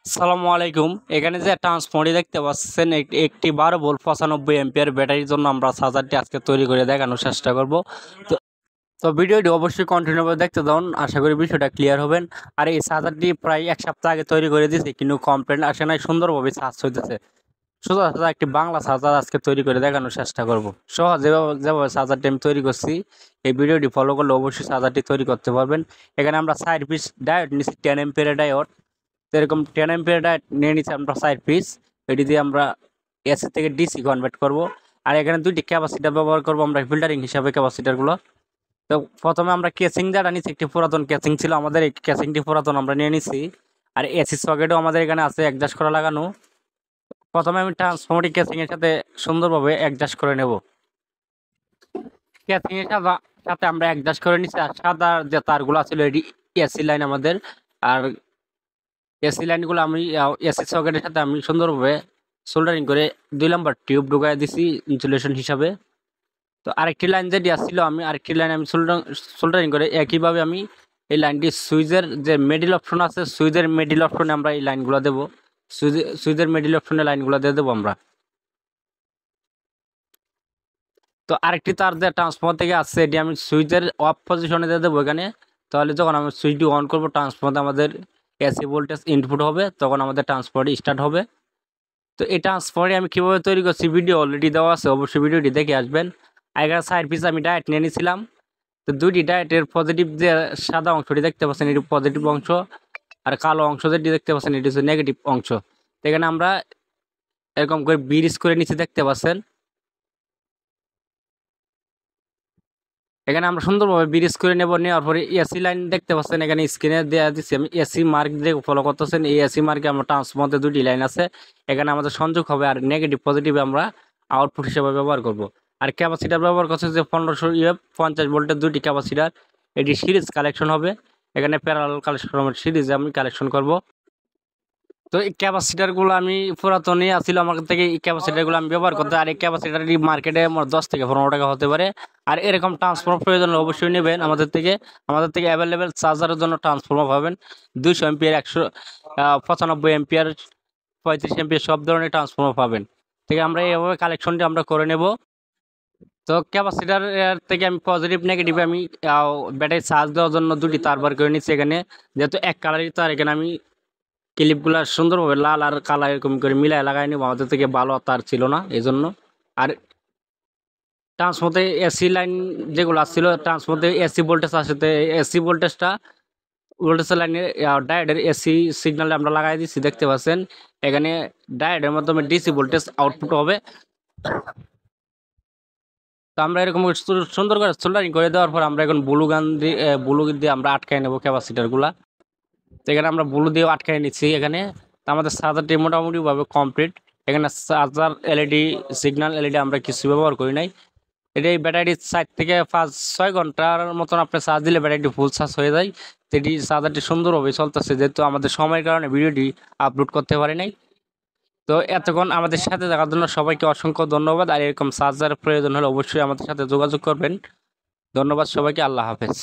সালামু আলাইকুম। এখানে যে ট্রান্সফর্মারটি দেখতে পাচ্ছেন একটি 12 ভোল্ট 95 এম্পিয়ার ব্যাটারির জন্য আমরা চার্জারটি আজকে তৈরি করে দেখানোর চেষ্টা করব। তো তো ভিডিওটি অবশ্যই কন্টিনিউ করে দেখতে দাও, আশা করি বিষয়টা ক্লিয়ার হবেন। আর এই চার্জারটি প্রায় এক সপ্তাহ আগে তৈরি করে দিয়েছি, কিন্তু কমপ্লেন আসে নাই, সুন্দরভাবে চার্জ হইতেছে। সোজা সোজা একটি বাংলা চার্জার আজকে তৈরি করে দেখানোর চেষ্টা করব। সহজ যেভাবে চার্জারটি আমি তৈরি করছি, এই ভিডিওটি ফলো করলে অবশ্যই চার্জারটি তৈরি করতে পারবেন। এখানে আমরা 4 পিস ডায়োড নিচ্ছি, 10 এম্পিয়ারের ডায়োড। তো এরকম 10 এম্পিয়ার ডায়োড নিয়ে নিচ্ছি আমরা 4 পিস। এটি দিয়ে আমরা এসি থেকে ডিসি কনভার্ট করব। আর এখানে দুইটি ক্যাপাসিটার ব্যবহার করব আমরা ফিল্টারিং হিসাবে ক্যাপাসিটারগুলো। তো প্রথমে আমরা কেসিং যেটা নিচ্ছি, একটি পুরাতন কেসিং ছিল আমাদের, এই কেসিংটি পুরাতন আমরা নিয়ে নিচ্ছি। আর এসি সকেটও আমাদের এখানে আছে অ্যাডজাস্ট করা লাগানো। প্রথমে আমি ট্রান্সফর্মারটি কেসিং এর সাথে সুন্দরভাবে অ্যাডজাস্ট করে নেব। কেসিং এর সাথে আমরা অ্যাডজাস্ট করে নিচ্ছি। আর সাদা যে তারগুলো ছিল এটি এসি লাইন আমাদের। আর এসি লাইনগুলো আমি এসি সকেটের সাথে আমি সুন্দরভাবে সোল্ডারিং করে 2 নম্বর টিউব ঢুকাই দিছি ইনসুলেশন হিসাবে। তো আরেকটি লাইন যেটি আসছিল, আমি আরেকটি লাইন আমি সোল্ডারিং করে একইভাবে আমি এই লাইনটি সুইচের যে মিডিল অপশন আছে, সুইচের মিডিল অপশনে আমরা এই লাইনগুলো দেবো। সুইচের মিডিল অপশনে লাইনগুলো দিয়ে দেবো আমরা। তো আরেকটি তার যে ট্রান্সফর্মার থেকে আসছে, এটি আমি সুইচের অফ পজিশনে দিয়ে দেবো এখানে। তাহলে যখন আমি সুইচটি অন করবো, ট্রান্সফর্মার আমাদের এসি ভোল্টেজ ইনপুট হবে, তখন আমাদের ট্রান্সফর্মারটি স্টার্ট হবে। তো এই ট্রান্সফর্মারটি আমি কীভাবে তৈরি করছি ভিডিও অলরেডি দেওয়া আছে, অবশ্যই ভিডিওটি দেখে আসবেন। আগের 4 পিস আমি ডায়েট নিয়ে নিয়েছিলাম। তো দুইটি ডায়েটের পজিটিভ যে সাদা অংশটি দেখতে পাচ্ছেন, এটি পজিটিভ অংশ। আর কালো অংশ যেটি দেখতে পাচ্ছেন, এটি হচ্ছে নেগেটিভ অংশ। তো এখানে আমরা এরকম করে ব্রিজ করে নিচে দেখতে পাচ্ছেন। এখানে আমরা সুন্দরভাবে ব্রিজ করে নেওয়ার পরে এসি লাইন দেখতে পাচ্ছেন, এখানে স্ক্রিনে দেওয়া দিচ্ছি আমি এসি মার্ক দিয়ে ফলো করতেছেন। এই এসি মার্কে আমরা ট্রান্সফর্মারে দুটি লাইন আছে, এখানে আমাদের সংযোগ হবে। আর নেগেটিভ পজিটিভ আমরা আউটপুট হিসেবে ব্যবহার করব। আর ক্যাপাসিটার ব্যবহার করছে যে 1500 ইউএফ 50 ভোল্টের দুটি ক্যাপাসিটার। এটি সিরিজ কালেকশন হবে, এখানে প্যারালাল কালেকশন হবে, সিরিজে আমি কালেকশন করব। তো এই ক্যাপাসিটারগুলো আমি পুরাতনই আসছিল আমার থেকে, এই ক্যাপাসিটারগুলো আমি ব্যবহার করতে। আর এই ক্যাপাসিটারটি মার্কেটে আমার 10 থেকে 15 টাকা হতে পারে। আর এরকম ট্রান্সফর্মার প্রয়োজন হলে অবশ্যই নেবেন আমাদের থেকে। আমাদের থেকে অ্যাভেলেবেল চার্জারের জন্য ট্রান্সফর্মার পাবেন 200 এম্পিয়ার, 195 এম্পিয়ার, 35 এম্পিয়ার, সব ধরনের ট্রান্সফর্মার পাবেন। থেকে আমরা এইভাবে কালেকশনটি আমরা করে নেব। তো ক্যাপাসিটার থেকে আমি পজিটিভ নেগেটিভ আমি ব্যাটারি চার্জ দেওয়ার জন্য দুটি তার বার করে নিচ্ছি এখানে। যেহেতু এক কালারই তার, এখানে আমি ক্লিপগুলো সুন্দরভাবে লাল আর কালা এরকম করে মিলায় লাগাই নেব, আমাদের থেকে ভালো তার ছিল না এই জন্য। আর ট্রান্সফর্মারে এসি লাইন যেগুলো আসছিল, ট্রান্সফর্মারে এসি ভোল্টেজ আসছে, এসি ভোল্টেজের লাইনে ডায়োডের এসি সিগন্যালে আমরা লাগাই দিচ্ছি দেখতে পাচ্ছেন। এখানে ডায়োডের মাধ্যমে ডিসি ভোল্টেজ আউটপুট হবে। তো আমরা এরকম সুন্দর করে সোল্ডারিং করে দেওয়ার পর আমরা এখন ব্লু দিয়ে আমরা আটকাই নেবো ক্যাপাসিটারগুলা। তো এখানে আমরা ব্লু দিয়ে আটকাই নিচ্ছি এখানে। তো আমাদের চার্জারটি মোটামুটিভাবে কমপ্লিট। এখানে চার্জার এলইডি, সিগন্যাল এলইডি আমরা কিছু ব্যবহার করি নাই। এটা এই ব্যাটারি 4 থেকে 5-6 ঘন্টার মতন আপনি চার্জ দিলে ব্যাটারিটি ফুল চার্জ হয়ে যায়। তো এটি চার্জারটি সুন্দরভাবে চলতেছে, যেহেতু আমাদের সময়ের কারণে ভিডিওটি আপলোড করতে পারি নাই। তো এতক্ষণ আমাদের সাথে থাকার জন্য সবাইকে অসংখ্য ধন্যবাদ। আর এরকম চার্জার প্রয়োজন হলে অবশ্যই আমাদের সাথে যোগাযোগ করবেন। ধন্যবাদ সবাইকে, আল্লাহ হাফেজ।